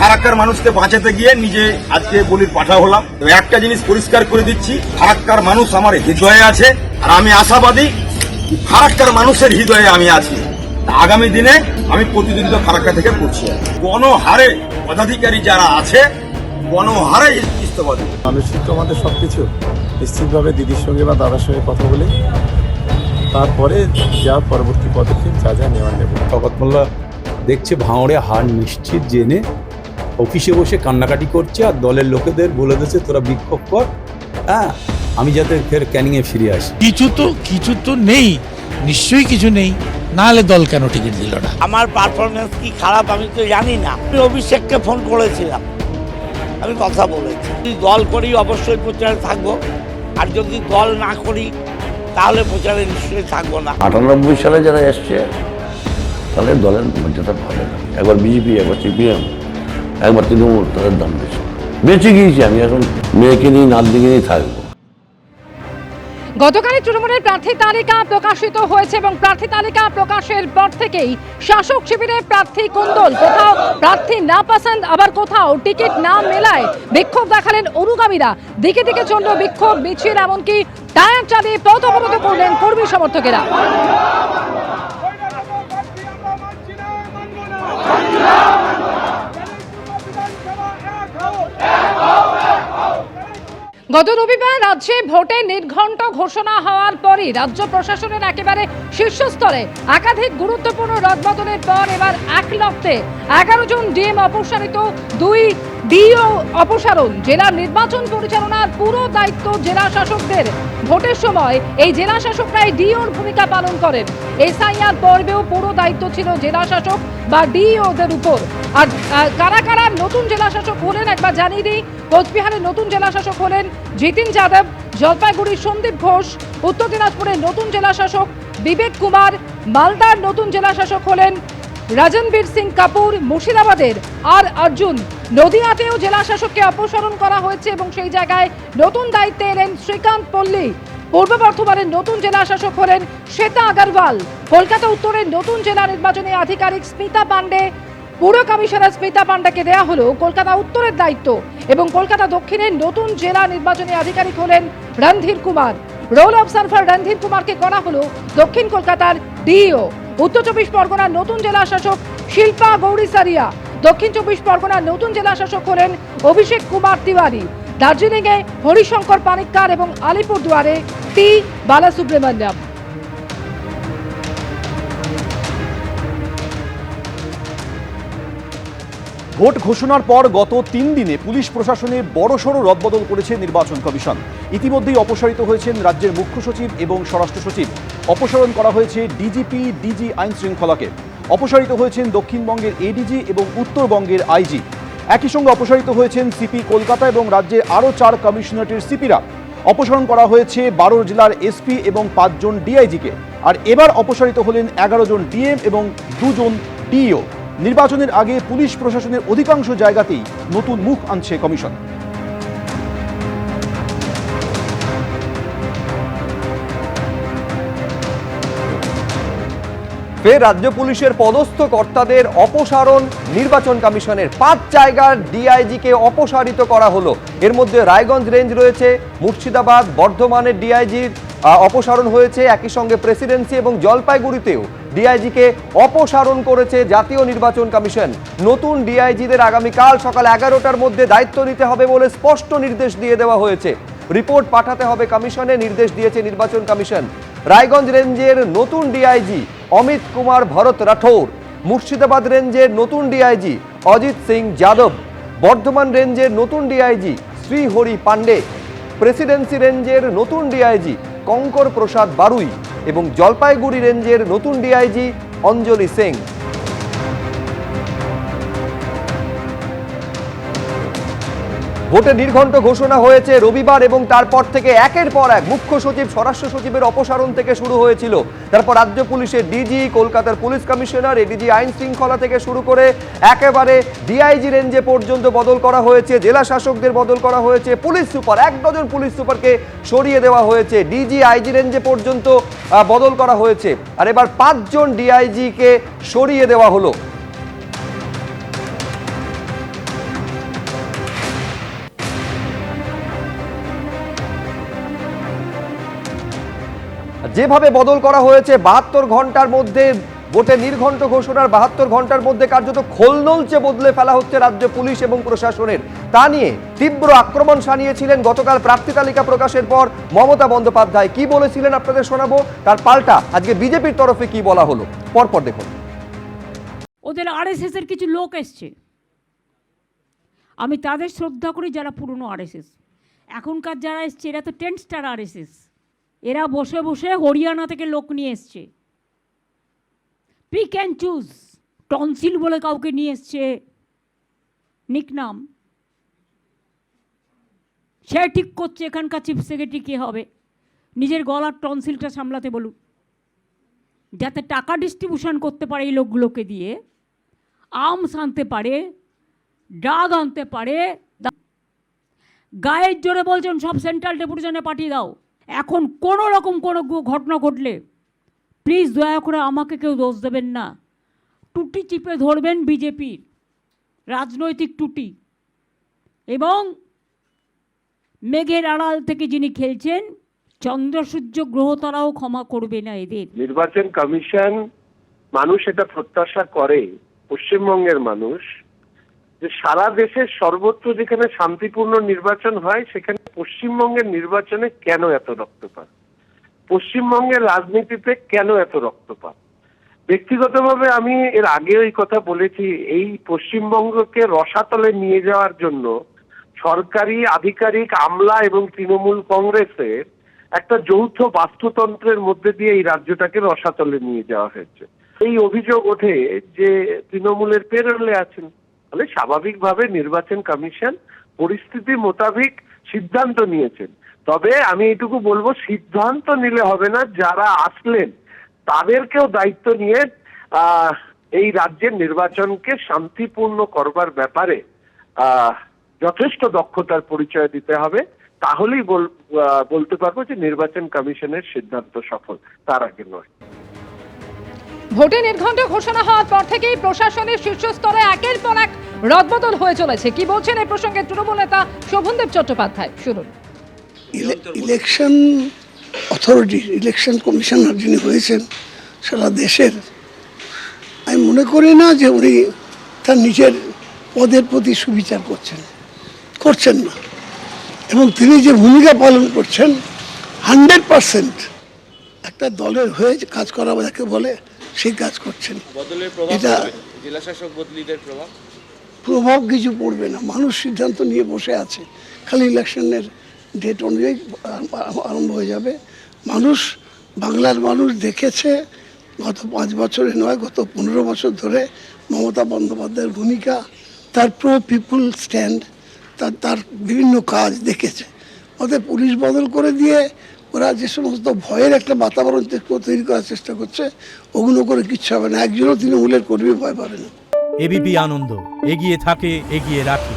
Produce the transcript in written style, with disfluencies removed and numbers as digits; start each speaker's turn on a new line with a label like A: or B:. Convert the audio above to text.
A: ফারাক্কার মানুষকে বাঁচাতে গিয়ে নিজে আজকে বলির পাঠা হলাম। তো একটা জিনিস পরিষ্কার করে দিচ্ছি, ফারাক্কার মানুষ আমার হৃদয়ে আছে, আর আমি আশাবাদী ফারাক্কার মানুষের হৃদয়ে আমি আছি। আগামী দিনে আমি প্রতিদ্বন্দ্বিতা ফারাক্কা থেকে করছি। গণহারে পদাধিকারী যারা আছে গণহারে ইস্তফা দেবে।
B: মানসিক তো আমাদের সবকিছু নিশ্চিতভাবে দিদির সঙ্গে বা দাদার সঙ্গে কথা বলে তারপরে যা পরবর্তী পদক্ষেপ যা নেওয়ার নেব।
C: শওকত মোল্লা দেখছে ভাঙড়ে হার নিশ্চিত জেনে অফিসে বসে কান্নাকাটি করছে, আর দলের লোকেদের বলে দিচ্ছে তোরা বিক্ষোভ কর, হ্যাঁ আমি যাতে ফের ক্যানিংয়ে ফিরে আসি।
D: কিছু তো নেই, নিশ্চয়ই কিছু নেই, না হলে দল কেন টিকিট দিল না?
E: আমার পারফরমেন্স কি খারাপ আমি তো জানি না। আমি অভিষেককে ফোন করেছিলাম, আমি কথা বলেছি যদি দল করি অবশ্যই প্রচারে থাকবো, আর যদি দল না করি তাহলে প্রচারে নিশ্চয়ই থাকবো না।
F: 98 সালে যারা এসছে তাদের দলের মর্যাদা ভালো না, একবার বিজেপি একবার সিপিএম একবার তৃণমূল, তাদের দাম বেশি। বেঁচে গিয়েছি আমি, এখন মেয়েকে নিয়ে নাত দিকে নিয়ে থাকবো।
G: গতকালই তৃণমূলের প্রার্থী তালিকা প্রকাশিত হয়েছে এবং প্রার্থী তালিকা প্রকাশের পর থেকেই শাসক শিবিরে প্রার্থী কোন্দল, কোথাও প্রার্থী না পছন্দ, আবার কোথাও টিকিট না মেলায় বিক্ষোভ দেখালেন অনুগামীরা। দিকে দিকে চলল বিক্ষোভ মিছিল, এমনকি টায়ার চালিয়ে পথ অবরোধ করলেন কর্মী সমর্থকেরা। গত রবিবার রাজ্যে ভোটে নির্ঘণ্ট ঘোষণা হওয়ার পরই রাজ্য প্রশাসনের একেবারে শীর্ষস্তরে একাধিক গুরুত্বপূর্ণ রদবদলের পর এবার এক লক্ষ্যে 11 জন ডিএম অপসারিত, 2 ডিও অপসারণ। জেলার নির্বাচন পরিচালনার পুরো দায়িত্ব জেলা শাসকদের। ভোটের সময় এই জেলা শাসকরাই ডিওর ভূমিকা পালন করেন। এসআইআর পর্বেও পুরো দায়িত্ব ছিল জেলা শাসক বা ডিওদের উপর। আর কারা কারা নতুন জেলা শাসক হলেন একবার জানিয়ে দিই। কোচবিহারের নতুন জেলা শাসক হলেন জিতিন যাদব, জলপাইগুড়ির সন্দীপ ঘোষ, উত্তর দিনাজপুরের নতুন জেলা শাসক বিবেক কুমার, মালদার নতুন জেলা শাসক হলেন রাজনবীর সিং কাপুর, মুর্শিদাবাদের আর অর্জুন। নদিয়াতেও জেলা শাসককে অপসারণ করা হয়েছে এবং সেই জায়গায় নতুন দায়িত্বে এলেন শ্রীকান্ত পল্লী। পূর্ব বর্ধমানের নতুন জেলা শাসক হলেন শ্বেতা আগরওয়াল। কলকাতা উত্তরের নতুন জেলা নির্বাচনী আধিকারিক স্মিতা পান্ডে, পুর কমিশনার স্মিতা পান্ডাকে দেয়া হলো কলকাতা উত্তরের দায়িত্ব এবং কলকাতা দক্ষিণের নতুন জেলা নির্বাচনী আধিকারিক হলেন রণধীর কুমার। রোল অবজারভার রণধীর কুমারকে করা হলো দক্ষিণ কলকাতার ডিও। উত্তর 24 পরগনার নতুন জেলা শাসক শিল্পা গৌরী সারিয়া। দক্ষিণ 24 পরগনার নতুন জেলা শাসক হলেন অভিষেক কুমার তিওয়ারি। দার্জিলিংয়ে হরিশঙ্কর পানিক্কার এবং আলিপুরদুয়ারে টি বালাসুব্রমণ্যম।
H: ভোট ঘোষণার পর গত 3 দিনে পুলিশ প্রশাসনে বড়সড় রদবদল করেছে নির্বাচন কমিশন। ইতিমধ্যেই অপসারিত হয়েছেন রাজ্যের মুখ্য সচিব এবং স্বরাষ্ট্র সচিব। অপসারণ করা হয়েছে ডিজিপি, ডিজি আইন শৃঙ্খলাকে। অপসারিত হয়েছেন দক্ষিণবঙ্গের এডিজি এবং উত্তরবঙ্গের আইজি। একই সঙ্গে অপসারিত হয়েছেন সিপি কলকাতা এবং রাজ্যের আরও 4 কমিশনারেটের সিপিরা। অপসারণ করা হয়েছে 12 জেলার এসপি এবং 5 জন ডিআইজিকে। আর এবার অপসারিত হলেন 11 জন ডিএম এবং 2 জন ডিইও। নির্বাচনের আগে পুলিশ প্রশাসনের অধিকাংশ জায়গাতেই নতুন মুখ আনছে কমিশন।
I: ফের রাজ্য পুলিশের পদস্থ কর্তাদের অপসারণ নির্বাচন কমিশনের। 5 জায়গার ডিআইজিকে অপসারিত করা হলো। এর মধ্যে রায়গঞ্জ রেঞ্জ রয়েছে, মুর্শিদাবাদ, বর্ধমানের ডিআইজির অপসারণ হয়েছে। একই সঙ্গে প্রেসিডেন্সি এবং জলপাইগুড়িতেও ডিআইজিকে অপসারণ করেছে জাতীয় নির্বাচন কমিশন। নতুন ডিআইজিদের আগামীকাল সকাল 11টার মধ্যে দায়িত্ব নিতে হবে বলে স্পষ্ট নির্দেশ দিয়ে দেওয়া হয়েছে। রিপোর্ট পাঠাতে হবে কমিশনে, নির্দেশ দিয়েছে নির্বাচন কমিশন। রায়গঞ্জ রেঞ্জের নতুন ডিআইজি অমিত কুমার ভরত রাঠৌর, মুর্শিদাবাদ রেঞ্জের নতুন ডিআইজি অজিত সিং যাদব, বর্ধমান রেঞ্জের নতুন ডিআইজি শ্রীহরি পান্ডে, প্রেসিডেন্সি রেঞ্জের নতুন ডিআইজি কঙ্কর প্রসাদ বারুই এবং জলপাইগুড়ি রেঞ্জের নতুন ডিআইজি অঞ্জলি সিং। ভোটে নির্ঘণ্ট ঘোষণা হয়েছে রবিবার এবং তারপর থেকে একের পর এক মুখ্য সচিব, স্বরাষ্ট্র সচিবের অপসারণ থেকে শুরু হয়েছিল। তারপর রাজ্য পুলিশের ডিজি, কলকাতার পুলিশ কমিশনার, এডিজি আইন শৃঙ্খলা থেকে শুরু করে একেবারে ডিআইজি রেঞ্জে পর্যন্ত বদল করা হয়েছে। জেলা শাসকদের বদল করা হয়েছে। পুলিশ সুপার, 1 ডজন পুলিশ সুপারকে সরিয়ে দেওয়া হয়েছে। ডিজি, আইজি রেঞ্জে পর্যন্ত বদল করা হয়েছে। আর এবার 5 জন ডিআইজিকে সরিয়ে দেওয়া হলো। যেভাবে বদল করা হয়েছে 72 ঘন্টার মধ্যে, ভোটে নির্ঘণ্ট ঘোষণার 72 ঘন্টার মধ্যে কার্যত খোলনলচে বদলে ফেলা হচ্ছে রাজ্য পুলিশ এবং প্রশাসনের, তা নিয়ে তীব্র আক্রমণ শানিয়েছিলেন গতকাল প্রার্থী তালিকা প্রকাশের পর মমতা বন্দ্যোপাধ্যায়। কি বলেছিলেন আপনাদের শোনাবো, তার পাল্টা আজকে বিজেপির তরফে কি বলা হলো, পরপর দেখুন।
J: ওদের আরএসএস এর কিছু লোক এসছে, আমি তাদের শ্রদ্ধা করি যারা পুরনো আরএসএস। এখনকার যারা এসছে এরা তো 10 স্টার আরএসএস, এরা বসে বসে হরিয়ানা থেকে লোক নিয়ে এসছে, পিক অ্যান্ড চুজ, টনসিল বলে কাউকে নিয়ে এসছে নিকনাম, সে ঠিক করছে এখানকার চিফ সেক্রেটারি কে হবে, নিজের গলার টনসিলটা সামলাতে বলুন, যাতে টাকা ডিস্ট্রিবিউশন করতে পারে এই লোকগুলোকে দিয়ে, আর্মস আনতে পারে, ড্রাগ আনতে পারে। গায়ের জোরে বলছেন সব সেন্ট্রাল ডেপুটেশনে পাঠিয়ে দাও। এখন কোনো রকম কোনো ঘটনা ঘটলে প্লিজ দয়া করে আমাকে কেউ দোষ দেবেন না, টুটি চিপে ধরবেন বিজেপির রাজনৈতিক টুটি, এবং মেঘের আড়াল থেকে যিনি খেলছেন চন্দ্র সূর্য গ্রহ তারাও ক্ষমা করবে না এদের।
K: নির্বাচন কমিশন, মানুষ এটা প্রত্যাশা করে, পশ্চিমবঙ্গের মানুষ, যে সারা দেশের সর্বত্র যেখানে শান্তিপূর্ণ নির্বাচন হয় সেখানে পশ্চিমবঙ্গের নির্বাচনে কেন এত রক্তপাত, পশ্চিমবঙ্গের রাজনীতিতে কেন এত রক্তপাত। ব্যক্তিগতভাবে আমি এর আগে এই কথা বলেছি, এই পশ্চিমবঙ্গকে রসাতলে নিয়ে যাওয়ার জন্য সরকারি আধিকারিক, আমলা এবং তৃণমূল কংগ্রেসের একটা যৌথ বাস্তুতন্ত্রের মধ্যে দিয়ে এই রাজ্যটাকে রসাতলে নিয়ে যাওয়া হয়েছে। এই অভিযোগ ওঠে যে তৃণমূলের পেরোলে আছেন, তাহলে স্বাভাবিকভাবে নির্বাচন কমিশন পরিস্থিতি মোতাবেক সিদ্ধান্ত নিয়েছেন। তবে আমি এটুকু বলবো, সিদ্ধান্ত নিলে হবে না, যারা আসলেন তাদেরকেও দায়িত্ব নিয়ে এই রাজ্যের নির্বাচনকে শান্তিপূর্ণ করবার ব্যাপারে যথেষ্ট দক্ষতার পরিচয় দিতে হবে, তাহলেই বলতে পারবো যে নির্বাচন কমিশনের সিদ্ধান্ত সফল, তার আগে নয়।
G: ভোটে নির্ঘণ্ট ঘোষণা হওয়ার পর থেকেই প্রশাসনের শীর্ষস্তরে একের পর এক রদবদল হয়ে চলেছে। কি বলছেন এই প্রসঙ্গে তৃণমূল নেতা শোভনদেব চট্টোপাধ্যায়, শুনুন।
L: ইলেকশন অথরিটি, ইলেকশন কমিশনার যিনি হয়েছেন সারা দেশের, আমি মনে করি না যে উনি তার নিজের পদের প্রতি সুবিচার করছেন না, এবং তিনি যে ভূমিকা পালন করছেন 100% একটা দলের হয়ে কাজ করা যাকে বলে সেই কাজ করছেন। এটা জেলাশাসক বদলিদের প্রভাব কিছু পড়বে না, মানুষ সিদ্ধান্ত নিয়ে বসে আছে, খালি ইলেকশনের ডেট অনুযায়ী আরম্ভ হয়ে যাবে। বাংলার মানুষ দেখেছে গত 5 বছরে নয়, গত 15 বছর ধরে মমতা বন্দ্যোপাধ্যায়ের ভূমিকা, তার প্রো পিপুল স্ট্যান্ড, তার বিভিন্ন কাজ দেখেছে। ওদের পুলিশ বদল করে দিয়ে ওরা যে সমস্ত ভয়ের একটা বাতাবরণ তৈরি করার চেষ্টা করছে, ওগুলো করে কিচ্ছু হবে না, একজনও তৃণমূলের কর্মী ভয় পাবে না।
M: এবিপি আনন্দ, এগিয়ে থাকে, এগিয়ে রাখে।